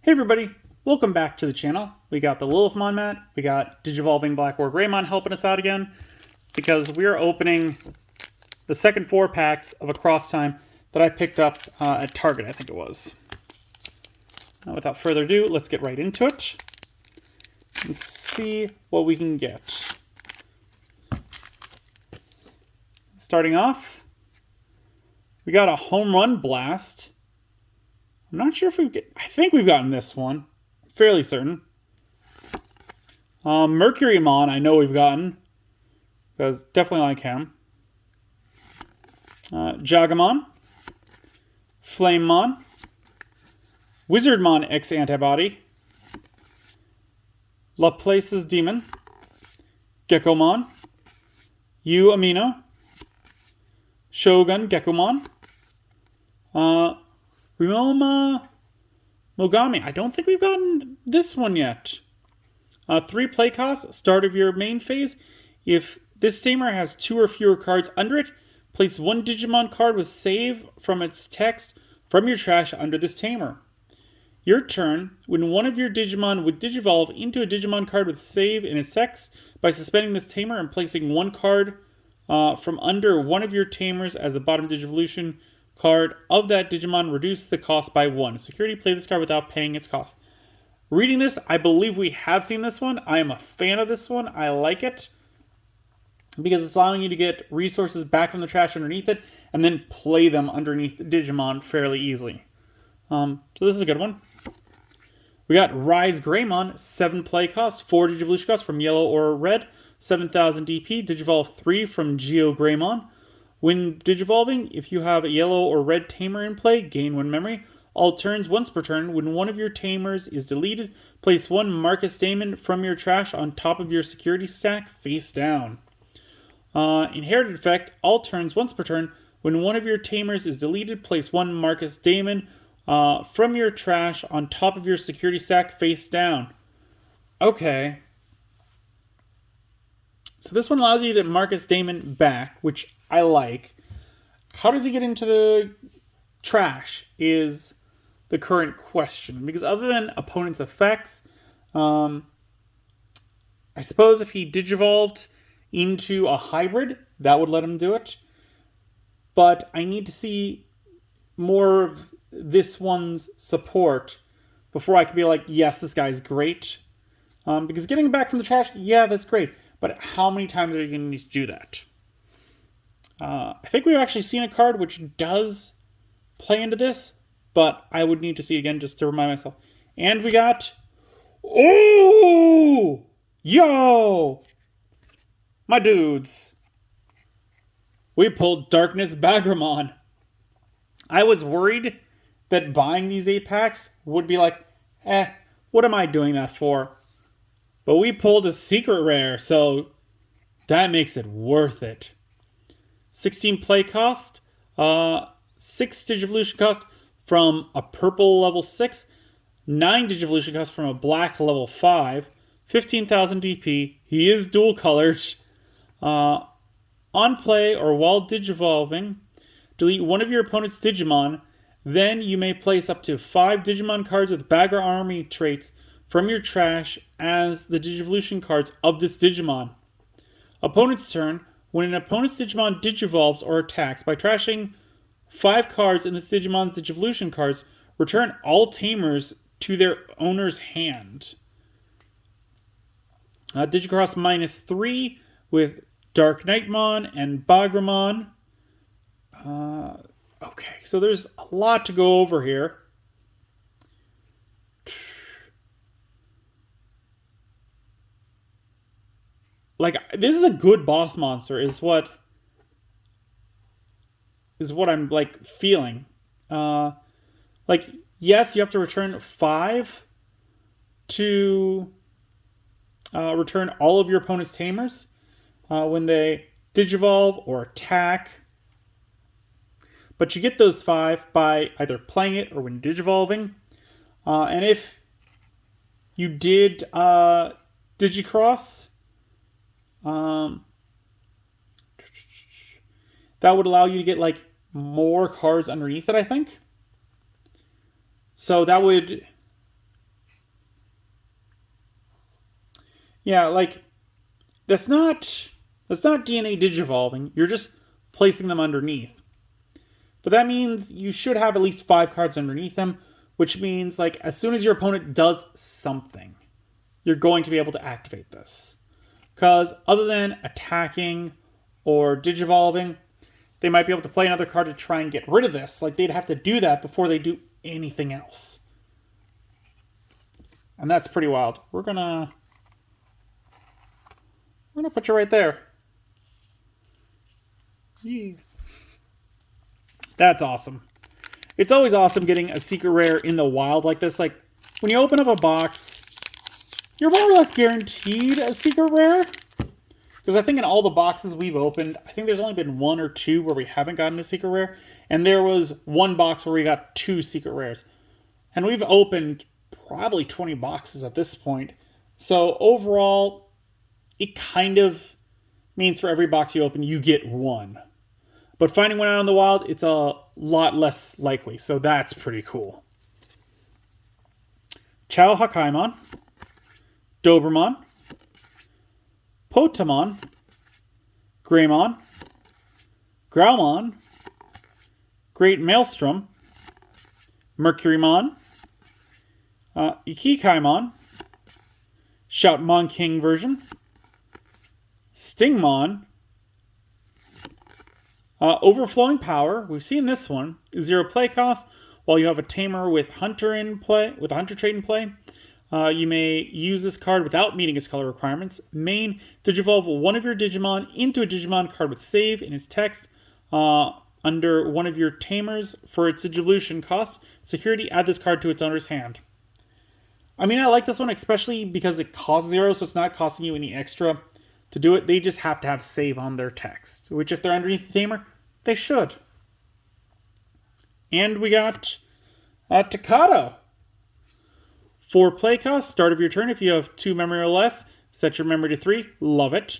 Hey everybody, welcome back to the channel. We got the Lilithmon mat, we got Digivolving Black or Greymon helping us out again, because we are opening the second 4 packs of Across Time that I picked up at Target, I think it was. Now, without further ado, let's get right into it and see what we can get. Starting off, we got a Home Run Blast. I'm not sure if I think we've gotten this one. Fairly certain. Mercurymon, I know we've gotten. Because definitely like him. Jagamon. Flamemon. Wizardmon X Antibody. Laplace's Demon. Geckomon. U Amino. Shogun Geckomon. Ryoma Mogami. I don't think we've gotten this one yet. 3 play costs, start of your main phase. If this tamer has 2 or fewer cards under it, place 1 Digimon card with save from its text from your trash under this tamer. Your turn, when one of your Digimon would Digivolve into a Digimon card with save in its text by suspending this tamer and placing 1 card from under one of your tamers as the bottom Digivolution card of that Digimon, reduce the cost by 1. Security, play this card without paying its cost. Reading this, I believe we have seen this one. I am a fan of this one. I like it because it's allowing you to get resources back from the trash underneath it and then play them underneath the Digimon fairly easily. So this is a good one. We got Rise Greymon, 7 play costs, 4 Digivolution costs from yellow or red, 7,000 DP, Digivolve 3 from Geo Greymon. When Digivolving, if you have a yellow or red tamer in play, gain 1 memory. All turns, once per turn, when one of your tamers is deleted, place 1 Marcus Damon from your trash on top of your security stack, face down. Inherited effect, all turns, once per turn, when one of your tamers is deleted, place 1 Marcus Damon from your trash on top of your security stack, face down. Okay. So this one allows you to get Marcus Damon back, which I like. How does he get into the trash is the current question. Because other than opponent's effects, I suppose if he Digivolved into a hybrid, that would let him do it. But I need to see more of this one's support before I can be like, yes, this guy's great. Because getting him back from the trash, yeah, that's great. But how many times are you going to need to do that? I think we've actually seen a card which does play into this, but I would need to see it again just to remind myself. And we got... Oh! Yo! My dudes. We pulled Darkness Bagramon. I was worried that buying these 8 packs would be like, what am I doing that for? But we pulled a secret rare, so that makes it worth it. 16 play cost, 6 Digivolution cost from a purple level 6, 9 Digivolution cost from a black level 5, 15,000 DP. He is dual colored. On play or while Digivolving, delete one of your opponent's Digimon. Then you may place up to 5 Digimon cards with Bagger Army traits from your trash as the Digivolution cards of this Digimon. Opponent's turn. When an opponent's Digimon Digivolves or attacks by trashing 5 cards in this Digimon's Digivolution cards, return all tamers to their owner's hand. Digicross -3 with Dark Knightmon and Bagramon. Okay, so there's a lot to go over here. Like, this is a good boss monster, is what I'm, like, feeling. Like, yes, you have to return 5 to return all of your opponent's tamers when they Digivolve or attack. But you get those 5 by either playing it or when Digivolving. And if you did Digicross... that would allow you to get like more cards underneath it, I think. So that would Yeah, like that's not DNA digivolving. You're just placing them underneath. But that means you should have at least 5 cards underneath them, which means like as soon as your opponent does something, you're going to be able to activate this. Because other than attacking or digivolving, they might be able to play another card to try and get rid of this. Like they'd have to do that before they do anything else. And that's pretty wild. We're gonna put you right there. Yeah. That's awesome. It's always awesome getting a secret rare in the wild like this. Like when you open up a box, you're more or less guaranteed a secret rare. Because I think in all the boxes we've opened, I think there's only been 1 or 2 where we haven't gotten a secret rare. And there was 1 box where we got 2 secret rares. And we've opened probably 20 boxes at this point. So overall, it kind of means for every box you open, you get 1. But finding one out in the wild, it's a lot less likely. So that's pretty cool. Chao Hakaimon, Dobermon, Potamon, Greymon, Growlmon, Great Maelstrom, Mercurymon, Ikikaimon, Shoutmon King version, Stingmon, Overflowing Power. We've seen this one. 0 play cost. While you have a tamer with Hunter in play, with a Hunter trait in play, you may use this card without meeting its color requirements. Main, digivolve one of your Digimon into a Digimon card with save in its text under one of your tamers for its digivolution cost. Security, add this card to its owner's hand. I mean, I like this one, especially because it costs 0, so it's not costing you any extra to do it. They just have to have save on their text, which if they're underneath the tamer, they should. And we got Takato. 4 play cost, start of your turn. If you have 2 memory or less, set your memory to 3. Love it.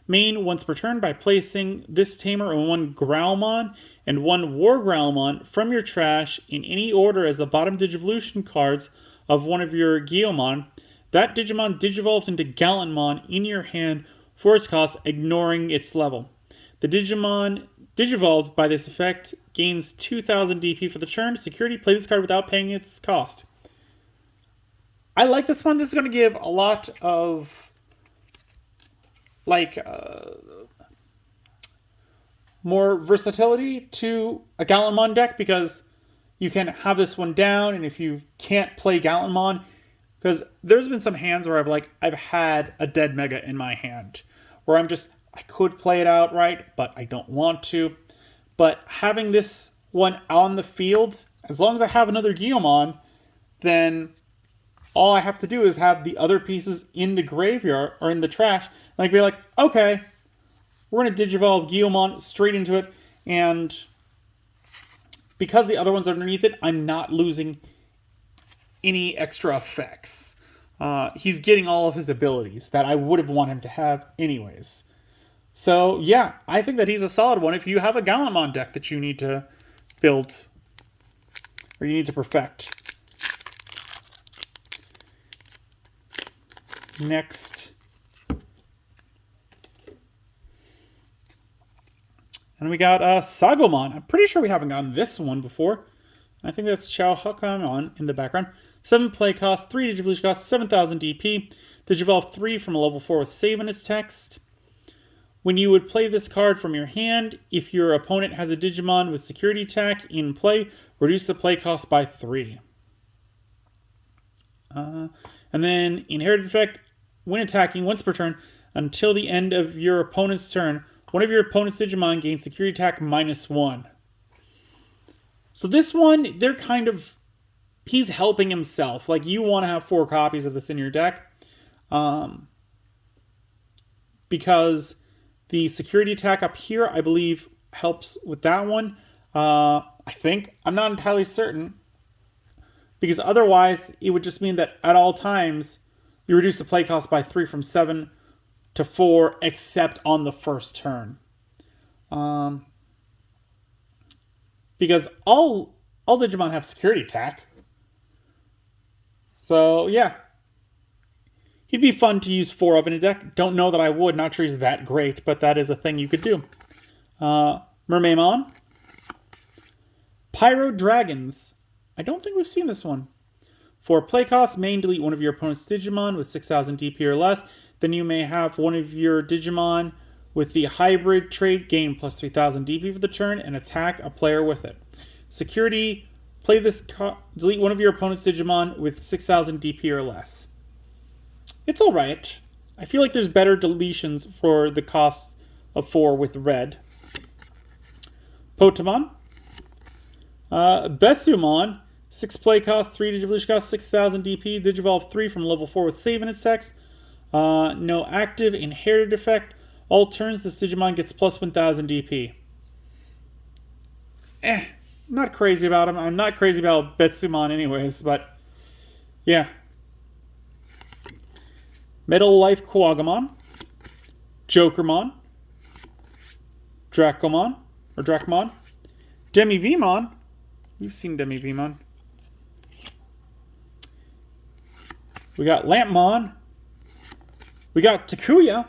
Main once per turn by placing this tamer on 1 Growlmon and 1 War Growlmon from your trash in any order as the bottom Digivolution cards of one of your Guiomon. That Digimon digivolves into Gallantmon in your hand for its cost, ignoring its level. The Digimon digivolved by this effect gains 2,000 DP for the turn. Security, play this card without paying its cost. I like this one. This is going to give a lot of more versatility to a Gallantmon deck because you can have this one down, and if you can't play Gallantmon, because there's been some hands where I've had a dead Mega in my hand where I could play it outright, but I don't want to. But having this one on the field, as long as I have another Guiomon, then all I have to do is have the other pieces in the graveyard or in the trash, and I can be like, okay, we're going to digivolve Guiomon straight into it, and because the other one's underneath it, I'm not losing any extra effects. He's getting all of his abilities that I would have wanted him to have anyways. So yeah, I think that he's a solid one if you have a Gallantmon deck that you need to build or you need to perfect. Next. And we got Sagomon. I'm pretty sure we haven't gotten this one before. I think that's Chao Hakamon in the background. 7 play cost, 3 Digivolution cost, 7,000 DP. Digivolve 3 from a level 4 with save in its text. When you would play this card from your hand, if your opponent has a Digimon with security attack in play, reduce the play cost by 3. And then Inherited Effect, when attacking once per turn, until the end of your opponent's turn, one of your opponent's Digimon gains security attack -1. So this one, he's helping himself. Like, you want to have 4 copies of this in your deck. Because the security attack up here, I believe, helps with that one. I think. I'm not entirely certain. Because otherwise, it would just mean that at all times, you reduce the play cost by 3 from 7 to 4, except on the first turn. Because all Digimon have security attack. So, yeah. He'd be fun to use 4 of in a deck. Don't know that I would. Not sure he's that great, but that is a thing you could do. Mermaimon. Pyro Dragons. I don't think we've seen this one. For play cost, main delete one of your opponent's Digimon with 6,000 DP or less. Then you may have one of your Digimon with the hybrid trait gain plus 3,000 DP for the turn and attack a player with it. Security, play this delete one of your opponent's Digimon with 6,000 DP or less. It's alright. I feel like there's better deletions for the cost of 4 with red. Potamon. Besumon. 6 play cost, 3 Digivolution cost, 6,000 DP. Digivolve 3 from level 4 with save in its text. No active inherited effect. All turns this Digimon gets plus 1,000 DP. I'm not crazy about him. I'm not crazy about Betsumon anyways, but yeah. Metal Life Kuwagamon. Jokermon. Dracomon. Demi-Vmon. We've seen Demi-Vmon. We got Lampmon. We got Takuya.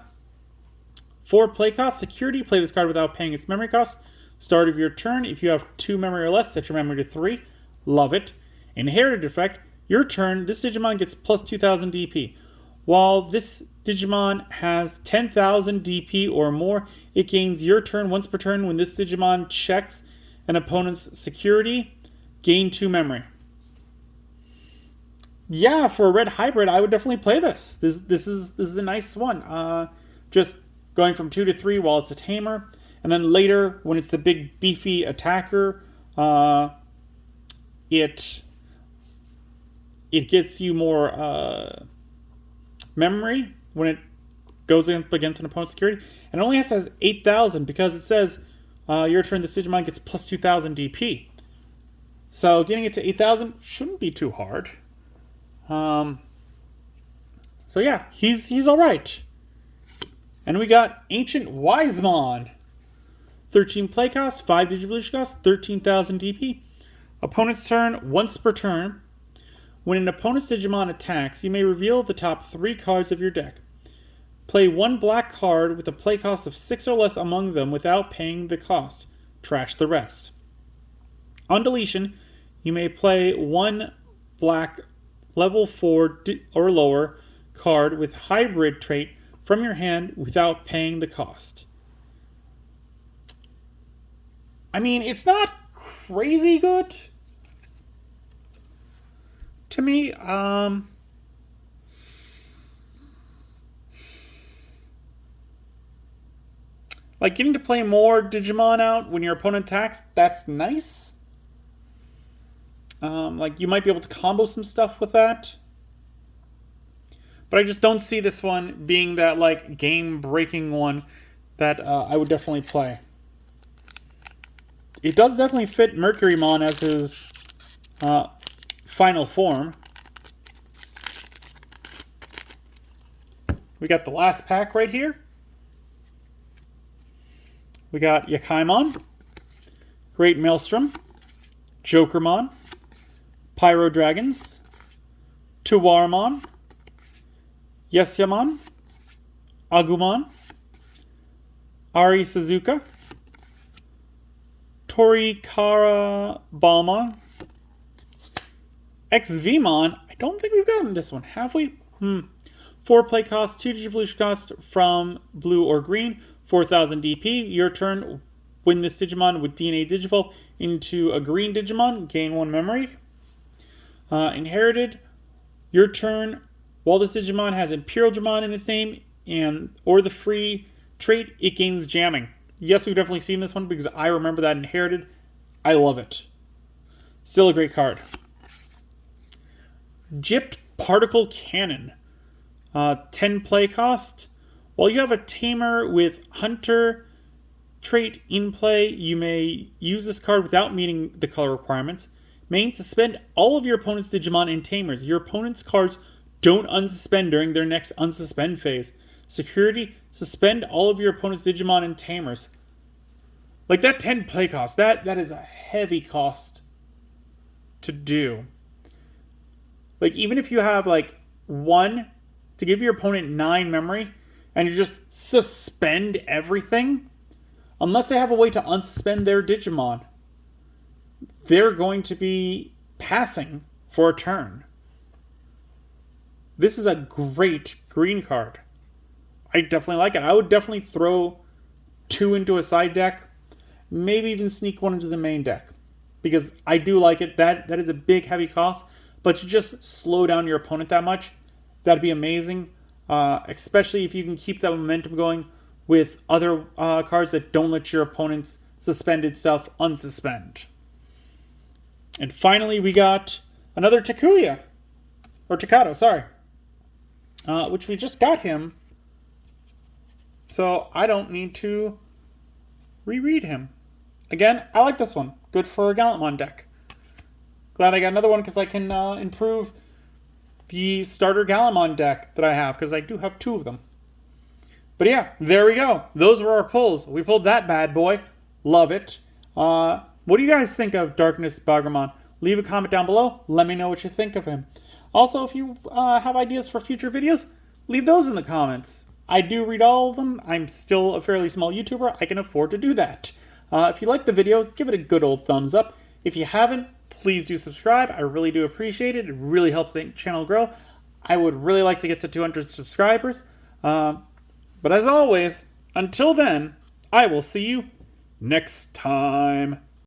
4 play cost. Security. Play this card without paying its memory cost. Start of your turn. If you have 2 memory or less, set your memory to 3. Love it. Inherited effect. Your turn. This Digimon gets plus 2,000 DP. While this Digimon has 10,000 DP or more, it gains your turn once per turn when this Digimon checks an opponent's security. Gain 2 memory. Yeah, for a red hybrid, I would definitely play this. This is a nice one. Just going from 2 to 3 while it's a tamer, and then later when it's the big beefy attacker, it gets you more memory when it goes up against an opponent's security, and it only has 8,000 because it says your turn. This Digimon gets plus 2,000 DP. So getting it to 8,000 shouldn't be too hard. So yeah, he's all right. And we got Ancient Wisemon. 13 play cost, 5 Digivolution cost, 13,000 DP. Opponent's turn, once per turn. When an opponent's Digimon attacks, you may reveal the top 3 cards of your deck. Play 1 black card with a play cost of 6 or less among them without paying the cost. Trash the rest. On deletion, you may play 1 black level 4 or lower card with hybrid trait from your hand without paying the cost. I mean, it's not crazy good to me. Like, getting to play more Digimon out when your opponent attacks, that's nice. Like, you might be able to combo some stuff with that. But I just don't see this one being that, like, game-breaking one that I would definitely play. It does definitely fit Mercurymon as his final form. We got the last pack right here. We got Yakaimon, Great Maelstrom, Jokermon, Pyro Dragons, Tuwaramon, Yesyamon, Agumon, Ari Suzuka, Torikara Balmon, XVmon. I don't think we've gotten this one, have we? 4 play cost, 2 Digivolution cost from blue or green, 4,000 DP. Your turn, win this Digimon with DNA Digivolve into a green Digimon, gain 1 memory. Inherited, your turn, while this Digimon has Imperial Dramon in its name or the free trait, it gains jamming. Yes, we've definitely seen this one because I remember that inherited. I love it. Still a great card. Gypped Particle Cannon. 10 play cost. While you have a tamer with Hunter trait in play, you may use this card without meeting the color requirements. Main, suspend all of your opponent's Digimon and tamers. Your opponent's cards don't unsuspend during their next unsuspend phase. Security, suspend all of your opponent's Digimon and tamers. Like, that 10 play cost, that is a heavy cost to do. Like, even if you have, like, 1 to give your opponent 9 memory and you just suspend everything, unless they have a way to unsuspend their Digimon, they're going to be passing for a turn. This is a great green card. I definitely like it. I would definitely throw 2 into a side deck, maybe even sneak 1 into the main deck, because I do like it. That is a big, heavy cost, but to just slow down your opponent that much, that'd be amazing, especially if you can keep that momentum going with other cards that don't let your opponent's suspended stuff unsuspend. And finally, we got another Takuya, or Takato, sorry, which we just got him, so I don't need to reread him. Again, I like this one. Good for a Gallantmon deck. Glad I got another one because I can improve the starter Gallantmon deck that I have, because I do have 2 of them. But yeah, there we go. Those were our pulls. We pulled that bad boy. Love it. What do you guys think of Darkness Bagramon? Leave a comment down below. Let me know what you think of him. Also, if you have ideas for future videos, leave those in the comments. I do read all of them. I'm still a fairly small YouTuber. I can afford to do that. If you liked the video, give it a good old thumbs up. If you haven't, please do subscribe. I really do appreciate it. It really helps the channel grow. I would really like to get to 200 subscribers. But as always, until then, I will see you next time.